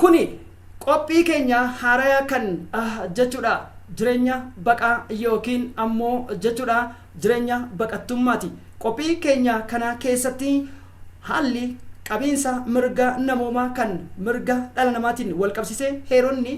kuni qophii keenya haaraa kan jechuudha jireenya baqaa yookiin ammoo jechuudha jireenya baqattummaati. Qophii keenya kana keessatti haalli qabiinsa mirga namoomaa kan mirga dhala namaatiin wal qabsiisee heeronni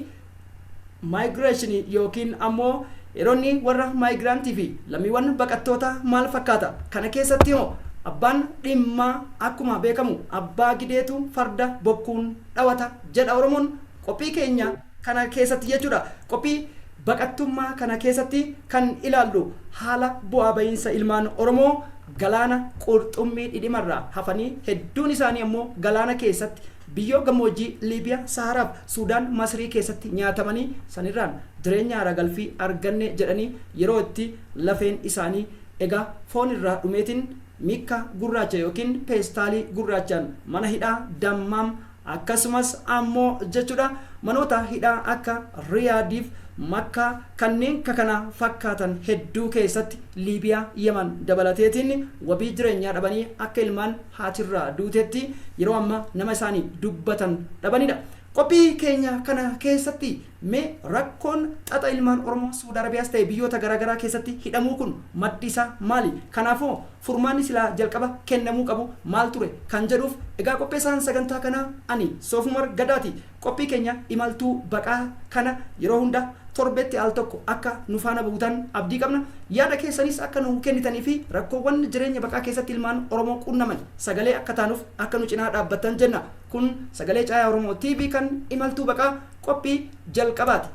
migration yookiin ammoo heeronni warra migranttii fi lammiiwwan baqattoota maal fakkaata kana keessatti hoo abbaan dhimmaa akkuma beekamu abbaa gideetu farda bokkuun dhawata jedha Oromoon. Qophii keenya kana keessatti jechuudha qophii baqattummaa kana keessatti kan ilaallu haala bu'aa bahiinsa ilmaan Oromoo galaana qurxummii dhidhimarraa hafanii hedduun isaanii ammoo galaana keessatti biyyoo gammoojjii Liibiyaa Saharaaf Suudaan Masrii keessatti nyaatamanii sanirraan jireenya haaraa galfii arganne jedhanii yeroo itti lafeen isaanii egaa foon irraa dhumeetiin mikka gurraacha yookiin peestaalii gurraachaan mana hidhaa Dammaam akkasumas ammoo jechuudha manoota hidhaa akka Riyaadiif Makkaa kanneen kana fakkaatan hedduu keessatti Liibiyaa Yemen dabalateetiin wabii jireenyaa dhabanii akka ilmaan haatirraa duutetti yeroo amma nama isaanii dubbatan dhabanidha. Qophii keenya kana keessatti mee rakkoon xaxa ilmaan Oromoo Suudi Arabiyaas ta'e biyyoota garaagaraa keessatti hidhamuu kun maddi isaa maali? Kanaafuu furmaanni silaa jalqaba kennamuu qabu maal ture kan jedhuuf egaa qopheessaan sagantaa kana ani Soofumar Gadaati. Qophii keenya imaltuu baqaa kana yeroo hunda torbetti al tokko akka nu faana buutan abdii qabna. Yaada keessanis akka nu kennitanii fi rakkoowwan jireenya baqaa keessatti ilmaan Oromoo qunnaman sagalee akka taanuuf akka nu cinaa dhaabbattan jenna. Kun sagalee Caayaa Oromoo TV kan imaltuu baqaa qophii jalqabaati.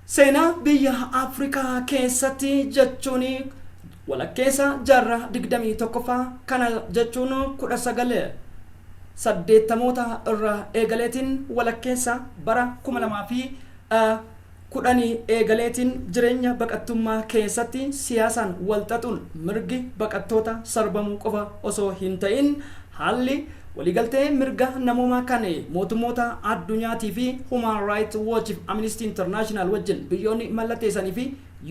Seenaa biyya Afrikaa keessatti jechuun walakkeessa jaarraa 21ffaa kana jechuun 1980moota irraa eegaleetiin walakkeessa bara 2010 eegaleetiin jireenya baqattummaa keessatti siyaasaan walxaxuun mirgi baqattoota sarbamuu qofa osoo hin ta'in haalli waliigaltee mirga namoomaa kan mootummoota addunyaatii fi Human Rights Watch Amnesty International wajjin biyyoonni mallatteessanii fi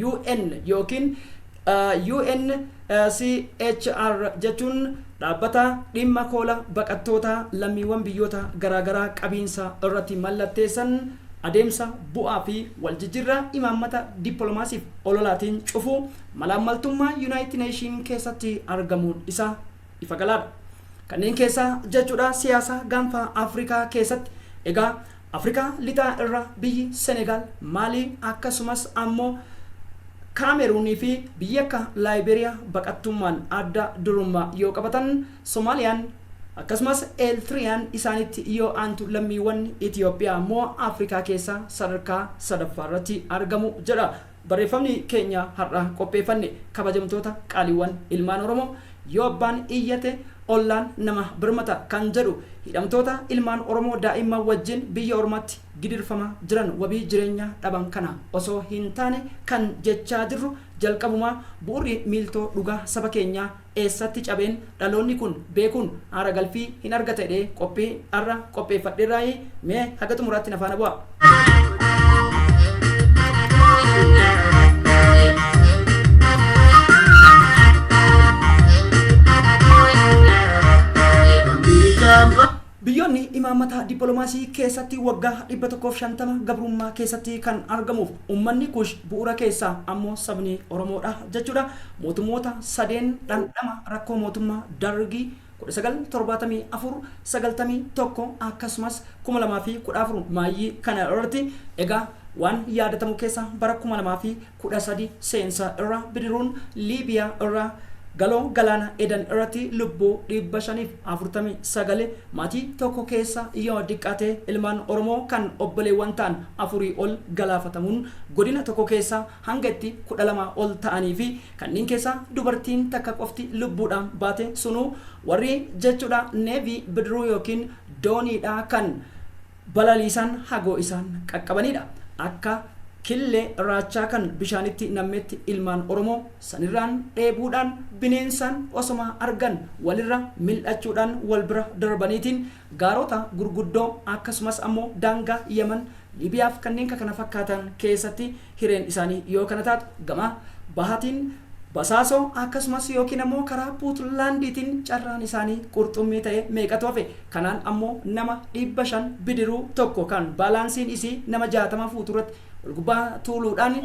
UN yookiin UNHCR jechuun dhaabbata dhimma koola baqattoota lammiiwwan biyyoota garaagaraa qabiinsa irratti mallatteessan adeemsa bu'aa fi waljijjiirraa imaammata dippiloomaasiif ololaatiin cufu malaammaltummaa United Nations keessatti argamuun isaa ifa galaadha. Kanneen keessaa jechuudha siyaasa gaanfa Afrikaa keessatti egaa Afrikaa lixaa irra biyyi Senegaal, Maalii akkasumas ammoo Kaameruunii fi biyya akka Laayiberiyaa baqattummaan adda durummaa yoo qabatan Soomaaliyaan akkasumas Eertiriyaan isaanitti yoo aantu lammiiwwan Itiyoophiyaa immoo Afrikaa keessaa sadarkaa sadaffaa irratti argamu jedha. Barreeffamni keenya har'a qopheeffanne kabajamtoota qaaliiwwan ilmaan Oromoo yoo abbaan iyyate ollaan nama birmata kan jedhu hidhamtoota ilmaan Oromoo daa'imman wajjin biyya ormaatti gidirfama jiran wabii jireenya dhaban kana osoo hin taane kan jechaa jirru jalqabumaa bu'uurri miiltoo dhugaa saba keenyaa eessatti cabeen dhaloonni kun beekuun haara galfii hin argatedhe qophii har'a qopheeffadheerraa mee haga xumuraatti na faana bu'a. Biyyoonni imaammata dippiloomaasii keessatti waggaa 150 gabrummaa keessatti kan argamuuf uummanni kush bu'uura keessaa ammoo sabni Oromoodha jechuudha. Mootummoota sadeen dhandhama rakkoo mootummaa Dargii 1974-91 akkasumas 2014 maayyii kana irratti egaa waan yaadatamu keessa bara 2013 seensa irra bidiruun Liibiyaa irra galoo galaana Eden irratti lubbuu 549 maatii tokko keessa yoo diqqate ilmaan Oromoo kan obboleewwan ta'an afurii ol galaafatamuun godina tokko keessa hanga itti 12 ol ta'anii fi kanneen keessa dubartiin takka qofti lubbuudhaan baate sunu warri jechuudha neevii bidiruu yookiin dooniidha kan balaliisan hagoo isaan qaqqabanidha. Akka killee raachaa kan bishaanitti nammetti ilmaan Oromoo sanirraan dheebuudhaan bineensaan osoma argan walirra mil'achuudhaan wal bira darbaniitiin gaarota gurguddoo akkasumas ammoo daangaa Yemen Liibiyaaf kanneen kana fakkaatan keessatti hireen isaanii yoo kana taatu gama bahatiin basaasoo akkasumas yookiin ammoo karaa Puutlaandiitiin carraan isaanii qurxummii ta'e meeqatu hafe. Kanaan ammoo nama 500 bidiruu tokko kan baalaansiin isii nama 60 fuuturatti walgubbaa tuuluudhaan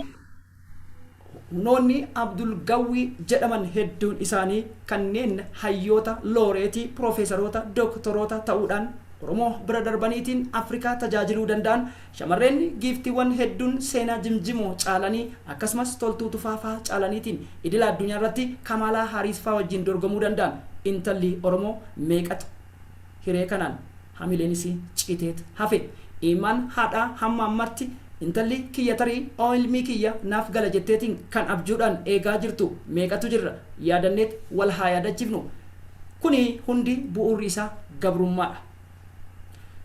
noonni Abdul Gawwi jedhaman hedduun isaanii kanneen hayyoota looreetii piroofeesaroota doktoroota ta'uudhaan Oromoo bira darbaniitiin Afrikaa tajaajiluu danda'an shamarreen giiftiiwwan hedduun seenaa jimjimoo caalanii akkasumas toltuu tufaafaa caalaniitiin idila addunyaa irratti Kamalaa Hariis faa wajjin dorgomuu danda'an intalli Oromoo meeqatu hiree kanaan hamileenis citeet hafe. Imaan haadhaa hamma ammatti intalli kiyya tarii ilmii kiyya naaf gala jetteetiin kan abjuudhaan eegaa jirtu meeqatu jirra yaadanneet wal haa yaadachiifnu. Kuni hundi bu'uurri isaa gabrummaadha.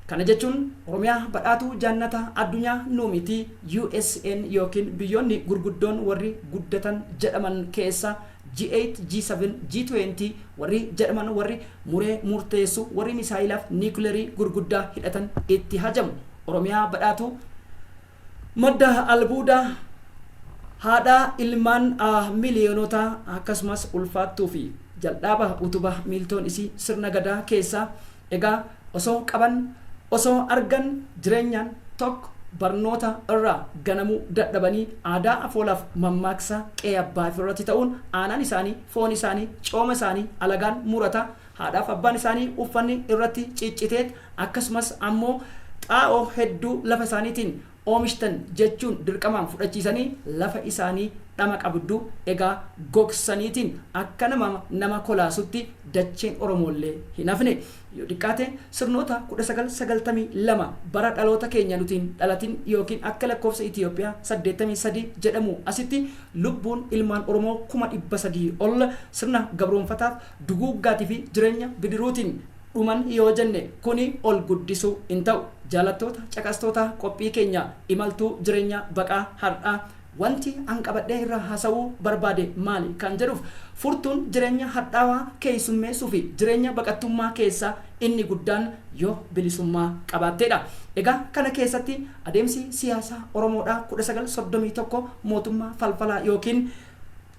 Kana jechuun Oromiyaa badhaatuu jaannata addunyaa nuumiti USN yookiin biyyoonni gurguddoon warri guddatan jedhaman keessa G8, G7, G20 warri jedhaman warri muree murteessu warri misaayilaaf niikuleerii gurguddaa hidhatan itti hajamu. Oromiyaa badhaatuu madda albuudaa haadhaa ilmaan miliyoonota akkasumas ulfaattuu fi jal'aaba utubaa miiltoon isii sirna gadaa keessaa egaa osoo qaban osoo argan jireenyaan tokko barnoota irraa ganamuu dadhabanii aadaa afoolaaf mammaaksa qe'ee abbaa irratti ta'uun aanaan isaanii foon isaanii cooma isaanii alagaan murata haadhaaf abbaan isaanii uffanni irratti cicciteet akkasumas ammoo xaa'oo hedduu lafa isaaniitiin oomishtan jechuun dirqamaan fudhachiisanii lafa isaanii dhama qabdu egaa gogsaniitiin akka nama kolaasutti dacheen Oromoollee hin hafne yoo xiqqaate sirnoota 1992 bara dhaloota keenya nutiin dhalatin yookiin akka lakkoofsa Itiyoophiyaa 83 jedhamu asitti lubbuun ilmaan Oromoo 300,000 ol sirna gabroonfataaf duguuggaatii fi jireenya bidiruutiin dhuman yoo jenne kuni ol guddisuu hin ta'u. Jaalattoota caqastoota qophii keenya imaltuu jireenya baqaa har'aa wanti an qabadhee irraa haasa'uu barbaade maali kan jedhuuf furtuun jireenya hadhaawaa keessummeessuu fi jireenya baqattummaa keessaa inni guddaan yoo bilisummaa qabaatteedha. Egaa kana keessatti adeemsi siyaasaa Oromoodhaa 1931 mootummaa falfalaa yookiin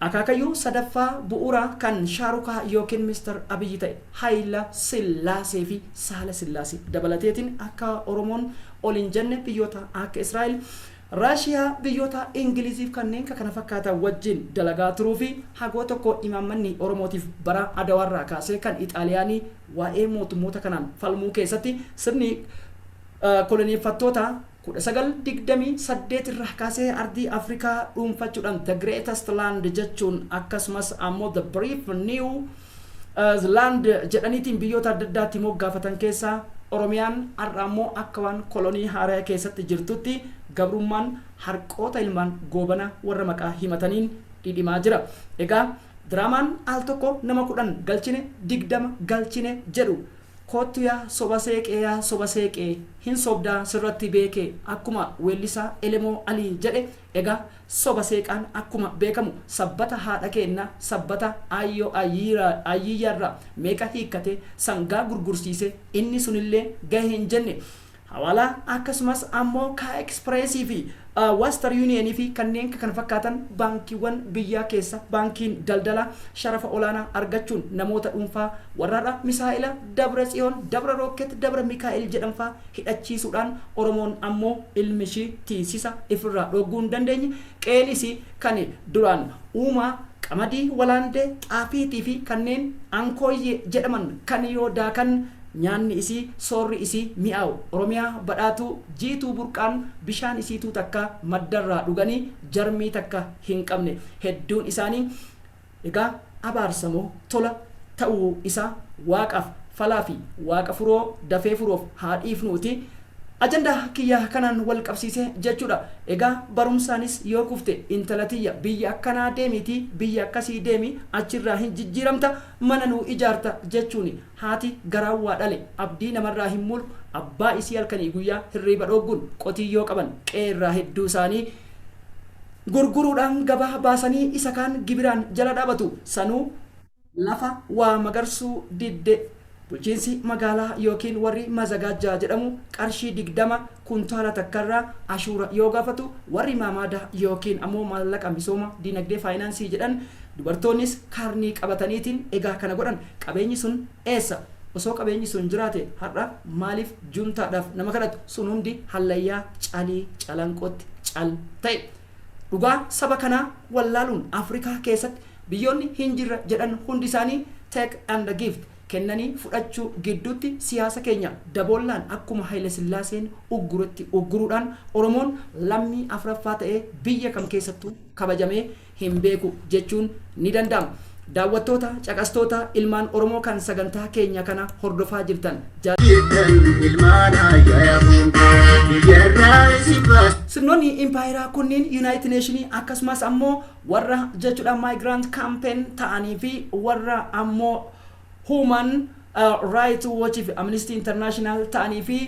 akaakayyuu sadaffaa bu'uuraa kan shaarukaa yookiin Mr. Abiyyi ta'e Hayila Sillaasee fi Saala Sillaasee dabalateetiin akka Oromoon ol hin jenne biyyoota akka Israa'el, Raashiyaa, biyyoota Ingiliziif kanneen kana fakkaatan wajjin dalagaa turuu fi hagoo tokko imaammanni Oromootiif bara Adawaarraa kaasee kan Ixaaliyaanii waa'ee mootummoota kanaan falmuu keessatti sirni koloneeffattoota 1928 irraa kaasee ardii Afrikaa dhuunfachuudhaan the greatest land jechuun akkasumas ammoo the brief new land jedhaniitiin biyyoota adda addaatti moggaafatan keessaa Oromiyaan har'a ammoo akka waan kolonii haaraa keessatti jirtutti gabrummaan harqoota ilmaan goobana warra maqaa himataniin dhidhimaa jira. Egaa diraamaan al tokko nama 10 galchine 20 galchine jedhu kootu yaa soba seeqee hin sobdaa sirratti beekee akkuma weellisaa Elemoo Alii jedhe. Egaa soba seeqaan akkuma beekamu sabbata haadha keenna sabbata ayyoo ayyiyyaarraa meeqa hiikkate sangaa gurgursiise inni sunillee gahee hin jenne. Hawaalaa akkasumas ammoo Ka Expressii fi Western Union fi kanneen kana fakkaatan baankiiwwan biyyaa keessa baankiin daldala sharafa olaanaa argachuun namoota dhuunfaa warraadha misaa'ila Dabra Tsiyoon, Dabra Rooket, Dabra Mikaa'el jedhamfaa hidhachiisuudhaan Oromoon ammoo ilmishii tiisisa ifirraa dhoguu hin dandeenye qeelisii kan duraan uumaa qamadii walaandee xaafiitii fi kanneen ankooyyee jedhaman kan yoo daakan nyaanni isii soorri isii mi'aawu Oromiyaa badhaatuu jiituu burqaan bishaan isiituu takka maddarraa dhuganii jarmii takka hin qabne hedduun isaanii egaa abaarsamoo tola ta'uu isaa waaqaaf falaa fi waaqa furoo dafee furuuf haadhiifnuuti. Ajandaa kiyya kanaan wal qabsiise jechuudha. Egaa barumsaanis yoo kufte intalatiyya biyya akkanaa deemiti biyya akkasii deemi achirraa hin jijjiiramta mana nuu ijaarta jechuun haati garaawwaa dhale abdii namarraa hin mulu abbaa isii halkanii guyyaa hirriba dhogguun qotiyyoo qaban qeerraa hedduu isaanii gurguruudhaan gabaa baasanii isa kaan gibiraan jala dhaabatu sanuu lafa waa magarsuu didde bulchiinsi magaalaa yookiin warri mazagaajaa jedhamu qarshii 20 kuntaala takkarraa ashuura yoo gaafatu warri maamaadaa yookiin ammoo maallaqa misooma dinagdee faayinaansii jedhan dubartoonnis kaarnii qabataniitiin egaa kana godhan qabeenyi sun eessa osoo qabeenyi sun jiraate har'a maaliif juntaadhaaf nama kadhatu sun hundi hallayyaa calii calanqootti cal ta'e dhugaa saba kanaa wallaaluun Afrikaa keessatti biyyoonni hin jirre jedhan hundi isaanii take and gift kennanii fudhachuu gidduutti siyaasa keenya daboollaan akkuma Haile Sillaaseen ugguruudhaan Oromoon lammii afraffaa ta'ee biyya kam keessattuu kabajamee hin beeku jechuun ni danda'ama. Daawwattoota caqastoota ilmaan Oromoo kan sagantaa keenya kana hordofaa jirtan sirnoonni impaayeraa kunniin United Nation akkasumas ammoo warra jechuudha migrant campaign ta'anii fi warra ammoo Human Rights Watch fi Amnesty International ta'anii fi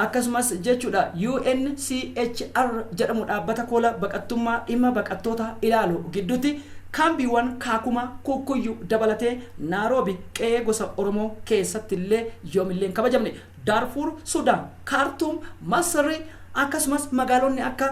akkasumas jechuudha UNHCR jedhamu dhaabbata kola baqattummaa dhimma baqattoota ilaalu gidduutti kaambiiwwan kaakuma kukkuyyu dabalatee Nairobi qe'ee gosa Oromoo keessatti illee yoomillee hin kabajamne Darfur Sudan Khartoum Masri akkasumas magaalonni akka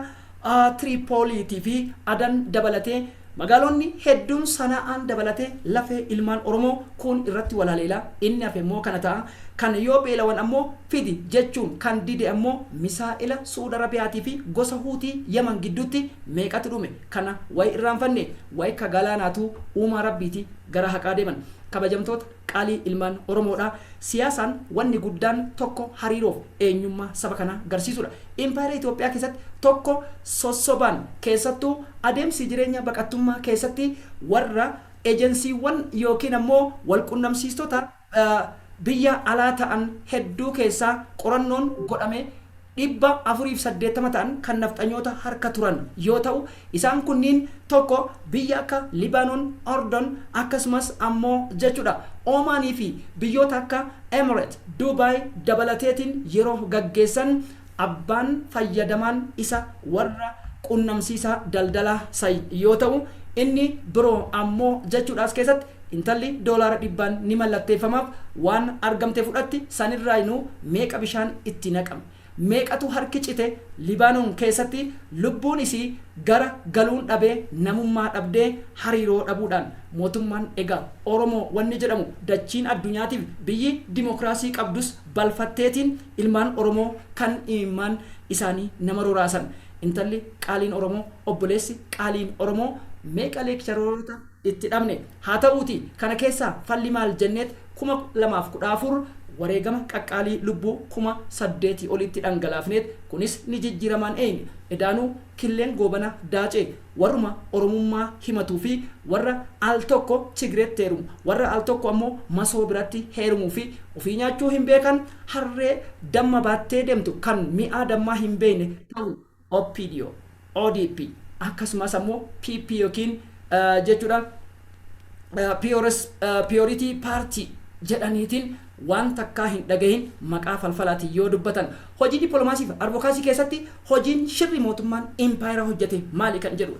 Tripoliitii fi Adan dabalatee magaalonni hedduun sana'aan dabalatee lafee ilmaan Oromoo kun irratti walaaleela inni hafe immoo kana ta'a kan yoo beelawan ammoo fidi jechuun kan dide ammoo misaa'ila Suudi Arabiyaatii fi gosa Huutii Yaman gidduutti meeqatu dhume kana way irraanfanne way ka galaanaatu uumaa rabbiiti gara haqaa deeman kabajamtoota qaalii ilmaan Oromoodha siyaasaan wanni guddaan tokko hariiroof eenyummaa saba kana garsiisudha impaayera Itoophiyaa keessatti tokko sossobaan keessattuu adeemsi jireenya baqattummaa keessatti warra ejensiiwwan yookiin ammoo walqunnamsiistota biyya alaa ta'an hedduu keessaa qorannoon godhame 480 ta'an kan nafxanyoota harka turan yoo ta'u isaan kunniin tokko biyya akka Libanon, Ordon akkasumas ammoo jechuudha Omaanii fi biyyoota akka Emirates, Dubai dabalateetiin yeroo gaggeessan abbaan fayyadamaan isa warra qunnamsiisa daldala yoo ta'u inni biroo ammoo jechuudhaas keessatti intalli doolaara 100 ni mallatteeffamaaf waan argamte fudhatti sanirraa inuu meeqa bishaan itti naqame meeqatu harki cite Libanon keessatti lubbuun isii gara galuun dhabee namummaa dhabdee hariiroo dhabuudhaan mootummaan egaa Oromoo wanni jedhamu dachiin addunyaatiif biyyi dimokiraasii qabdus balfatteetiin ilmaan Oromoo kan ilmaan isaanii nama roraasan intalli qaaliin Oromoo obboleessi qaaliin Oromoo meeqa leekcharoota itti dhabne haa ta'uuti kana keessaa falli maal jenneet 2014 wareegama qaqqaalii lubbuu 8,000 olitti dhangalaafneet kunis ni jijjiiramaan eenyu edaanuu killeen goobana daacee warruma Oromummaa himatuu fi warra al tokko Tigreetti heerumu warra al tokko ammoo masoo biratti heerumuu fi ofii nyaachuu hin beekan harree damma baattee deemtu kan mi'aa dammaa hin beekne ta'u OPDO ODP akkasumas ammoo PP yookiin jechuudha Priority Party jedhaniitiin waan takkaa hin dhagahin maqaa falfalaati yoo dubbatan hojii dippiloomaasii fi advokaasii keessatti hojiin shirri mootummaan impaayera hojjete maali kan jedhu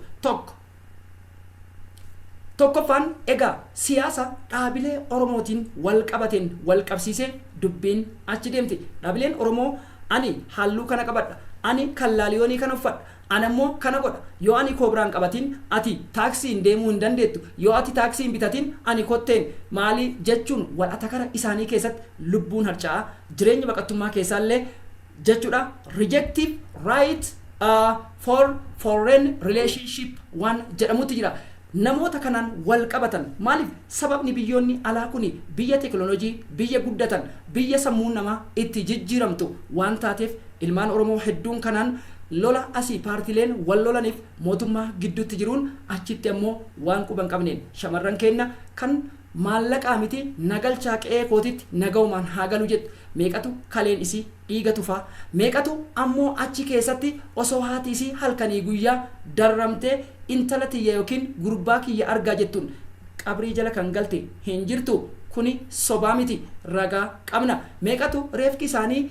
tokkoffaan egaa siyaasa dhaabilee Oromootiin wal qabateen wal qabsiisee dubbiin achi deemti dhaabileen Oromoo ani halluu kana qabadha ani kallaaliyoonii kana uffadha anammoo kana godha yoo ani kobraan qabatin ati taaksiin deemuu hin dandeettu yoo ati taaksiin bitatin ani kotteen maali jechuun wal atakara isaanii keessatti lubbuun harca'a jireenya baqattummaa keessaallee jechuudha rejective right for foreign relationship waan jedhamutti jira namoota kanaan wal qabatan maaliif sababni biyyoonni alaa kuni biyya teknoolojii biyya guddatan biyya sammuu namaa itti jijjiiramtu waan taateef ilmaan Oromoo hedduun kanaan lola asii paartileen wal lolaniif mootummaa gidduutti jiruun achitti ammoo waan quban qabneen shamarran keenya kan maallaqaa miti nagalchaa qe'ee kootitti nagaumaan haa galu jedhu meeqatu kaleen isii dhiiga tufaa meeqatu ammoo achi keessatti osoo haati isii halkanii guyyaa darramtee intala tiyya yookiin gurbaa kiyya argaa jettuun qabrii jala kan galte hin jirtu kuni sobaa miti ragaa qabna meeqatu reefki isaanii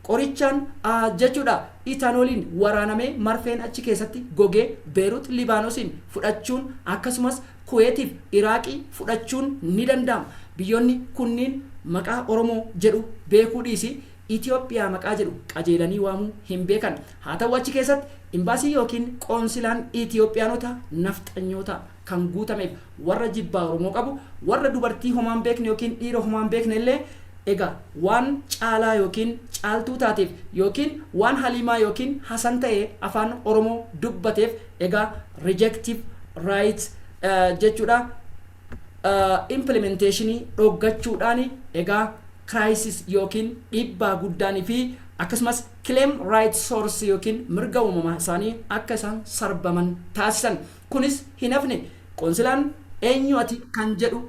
qorichaan jechuudha itaanooliin waraanamee marfeen achi keessatti gogee Beerut Libaanoosiin fudhachuun akkasumas Kuweetiif Iraaqii fudhachuun ni danda'ama biyyoonni kunniin maqaa Oromoo jedhu beekuu dhiisi Itoophiyaa maqaa jedhu qajeelanii waamuu hin beekan. Haa ta'u achi keessatti imbaasii yookiin qoonsilaan Itoophiyaanota nafxanyoota kan guutameef warra jibbaa Oromoo qabu, warra dubartii homaan beekne yookiin dhiira homaan beekne illee egaa waan caalaa yookiin caaltuu taateef yookiin waan halimaa yookiin hasan ta'ee afaan Oromoo dubbateef egaa rejective rights jechuudha implementationii dhoggachuudhaan egaa crisis yookiin dhiibbaa guddaanii fi akkasumas claim right source yookiin mirga uumamaa isaanii akka isaan sarbaman taasisan. Kunis hin hafne qoonsilaan eenyu ati kan jedhu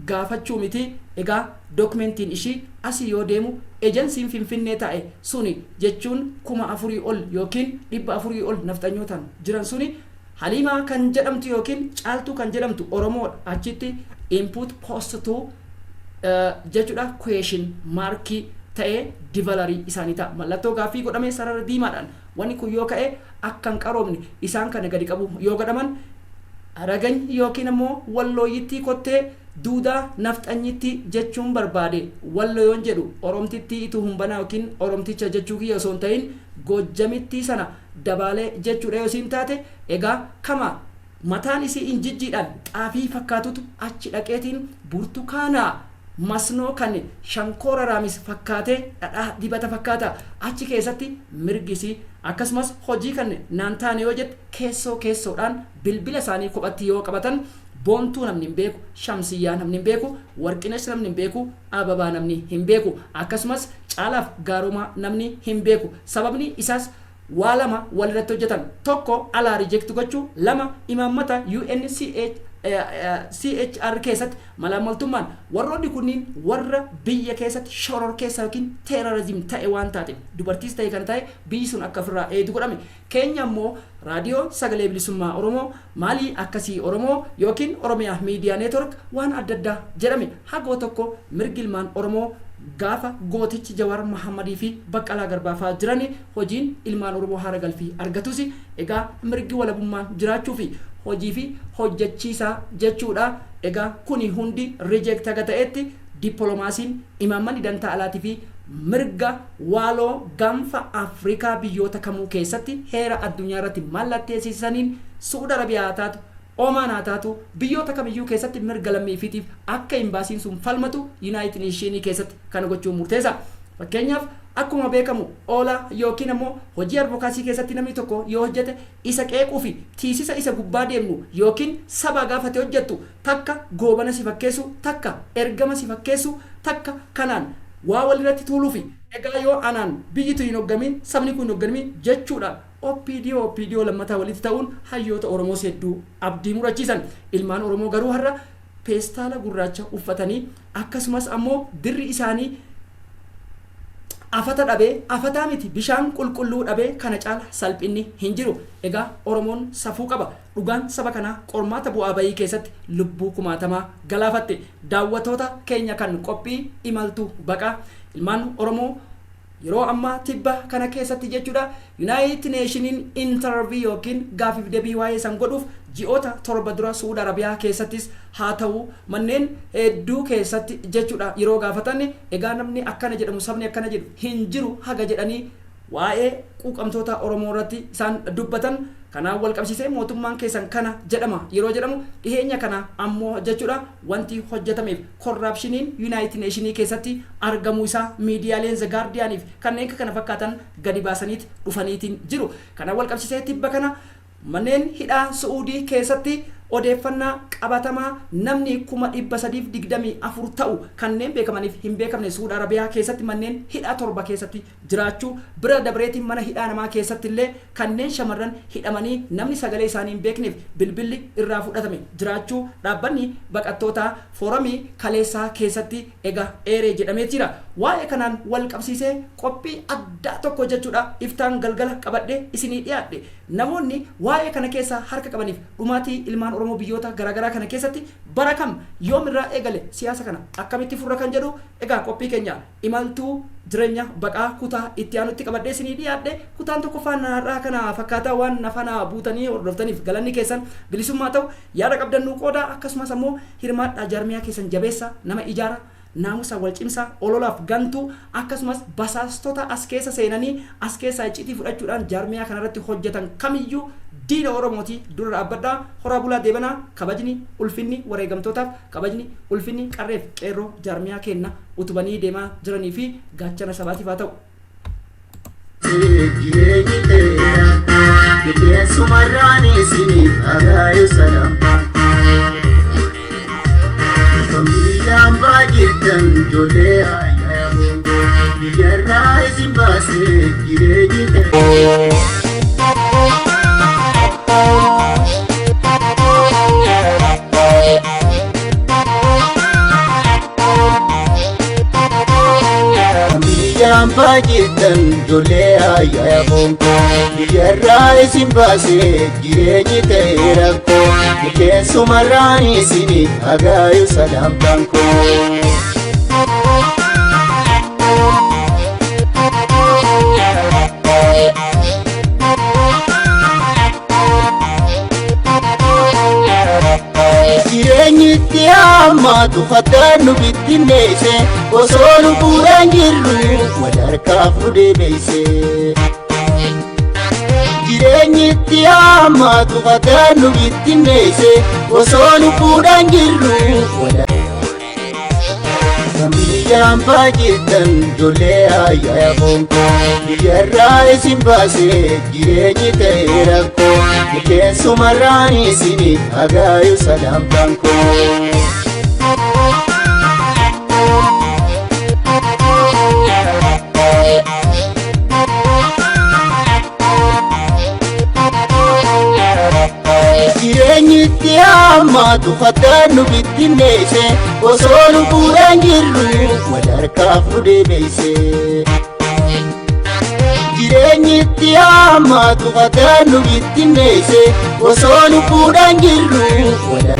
gaafachuu miti. Egaa dokumentiin ishii asii yoo deemu ejensiin Finfinnee taa'e suni jechuun 4,000 ol yookiin 400 ol nafxanyootaan jiran suni halimaa kan jedhamtu yookiin caaltuu kan jedhamtu Oromoodha. Achitti input post to jechuudha question markii ta'ee divalarii isaanii ta'a. Mallattoo gaaffii godhamee sarara diimaadhaan wanni kun yoo ka'e akka hin qaroomne isaan kana gadi qabu yoo godhaman ragany yookiin ammoo wallooyittii kottee duudaa nafxanyitti jechuun barbaade walloyoon jedhu Oromtitti ituu humbanaa yookiin Oromticha jechuu kiyya osoo hin ta'in Gojjamittii sana dabaalee jechuudha yoo siin taate egaa kama mataan isii injijjiidhaan xaafii fakkaatutu achi dhaqeetiin burtukaanaa masnoo kan shankoora raamis fakkaatee dhadhaa dibata fakkaata achi keessatti mirgisi akkasumas hojii kan naan taane yoo jette keessoodhaan bilbila isaanii kophatti yoo qabatan boontuu namni hin beeku, shamsiyyaa namni hin beeku, warqinesh namni hin beeku, ababaa namni hin beeku, akkasumas caalaaf gaarumaa namni hin beeku. Sababni isaas waa lama walirratti hojjetan. Tokko alaa reject gochuu, lama imaammata UNCHR keessatti malaamaltummaan warroonni kunniin warra biyya keessatti shoror keessa yookiin terrorism ta'e waan taateef dubartiis ta'e kan ta'e biyyi sun akka ofirraa eedu godhame. Keenya immoo raadiyoo sagalee bilisummaa Oromoo maalii akkasii Oromoo yookiin Oromiyaa miidiyaa neetwork waan adda addaa jedhame hagoo tokko mirgi ilmaan Oromoo gaafa gootichi Jawaar Mahammadii fi Baqqalaa Garbaafaa jiran hojiin ilmaan Oromoo haara galfii argatus egaa mirgi walabummaan jiraachuu fi hojii fi hojjechiisaa jechuudha. Egaa kuni hundi reject aga ta'etti dippiloomaasiin imaammanni dantaa alaatii fi mirga waaloo gaanfa Afrikaa biyyoota kamuu keessatti heera addunyaa irratti mallatteessisaniin Suudi Arabiyaa taatu Oman haa taatu biyyoota kamiyyuu keessatti mirga lammiifiitiif akka imbaasiin sun falmatu United Nations keessatti kana gochuun murteessa. Fakkeenyaaf akkuma beekamu oola yookiin ammoo hojii advokaasii keessatti namni tokko yoo hojjete isa qeequu fi tiisisa isa gubbaa deemnu yookiin saba gaafate hojjettu takka goobana si fakkeessu takka ergama si fakkeessu takka kanaan waa walirratti tuuluu fi egaa yoo anaan biyyitu hin hoggamin sabni kun hin hoggamin jechuudha. OPDO lammataa walitti ta'uun hayyoota Oromoo hedduu abdii murachiisan. Ilmaan Oromoo garuu har'a peestaala gurraacha uffatanii akkasumas ammoo dirri isaanii afata dhabee afataa miti bishaan qulqulluu dhabee kana caala salphinni hin jiru. Egaa Oromoon safuu qaba. Dhugaan saba kanaa qormaata bu'aa bayii keessatti lubbuu kumaatamaa galaafatte. Daawwattoota keenya kan qophii imaltuu baqaa ilmaan Oromoo yeroo ammaa tibba kana keessatti jechuudha United Nations interview yookiin gaafiif deebii waa'ee san godhuuf ji'oota 7 dura Suudi Arabiyaa keessattis haa ta'u manneen hedduu keessatti jechuudha yeroo gaafatan egaa namni akkana jedhamu sabni akkana jedhu hin jiru haga jedhanii waa'ee quuqamtoota Oromoo irratti isaan dubbatan. Kanaan wal qabsiisee mootummaan keessan kana jedhama yeroo jedhamu dhiheenya kana ammoo jechuudha wanti hojjetameef corruptioniin United Nations keessatti argamu isaa miidiyaaleen The Guardianiif kanneen kana fakkaatan gadi baasaniit dhufaniitiin jiru. Kanaan wal qabsiisee tibba kana manneen hidhaa Suudii keessatti odeeffannaa qabatamaa namni 324 ta'u kanneen beekamaniif hin beekamne Suudi Arabiyaa keessatti manneen hidhaa 7 keessatti jiraachuu bira dabreetiin mana hidhaa namaa keessatti illee kanneen shamarran hidhamanii namni sagalee isaanii hin beekneef bilbilli irraa fudhatame jiraachuu dhaabbanni baqattoota foorumii kaleessaa keessatti egaa eeree jedhamee jira. Waa'ee kanaan wal qabsiisee qophii addaa tokko jechuudha iftaan galgala qabadhee isinii dhiyaadhe. Namoonni waa'ee kana keessa harka qabaniif dhumaatii ilmaan Oromoo biyyoota garaagaraa kana keessatti bara kam yoomirraa eegale siyaasa kana akkamitti furra kan jedhu egaa qophii keenya imaltuu jireenya baqaa kutaa itti aanutti qabadhee isinii dhiyaadhe. Kutaan tokkoffaan har'aa kana fakkaataa waan nafana buutanii hordoftaniif galanni keessan bilisummaa ta'u yaada qabdannuu qooda akkasumas ammoo hirmaadhaa jaarmiyaa keessan jabeessa nama ijaara naamusa wal cimsaa ololaaf gantuu akkasumas basaastota as keessa seenanii as keessa iccitii fudhachuudhaan jaarmiyaa kanarratti hojjetan kamiyyuu diina Oromooti dura dhaabbadhaa. Horaa bulaa deebanaa. Kabajni ulfinni wareegamtootaaf kabajni ulfinni qarreef qeerroo jaarmiyaa kenna utubanii deemaa jiranii fi gaachana sabaatiif haa ta'u. Bagitan jole ayaya bonko biyarra isin base jireenyi ta'eera ko keessumarraan isini agaayu salamtaan ko jireenyi amma tufataan nu bittinneesse osoo lubbuudhaan jirru wal harkaaf nu deebiise. Jireenyi amma tufataan nu bittinneesse osoo lubbuudhaan jirru wal biyyaan baay'eetan ijoollee ayyaaya bonko biyyarraa isin baase jireenyi ta'eera ko keessumarraan isini agaayu salamtaan ko. Jireenyi amma tufataan nu bittinneesse osoo lubbuudhaan jirru wal harkaaf nu deebiise. Jireenyi amma tufataan nu bittinneesse osoo lubbuudhaan jirru wal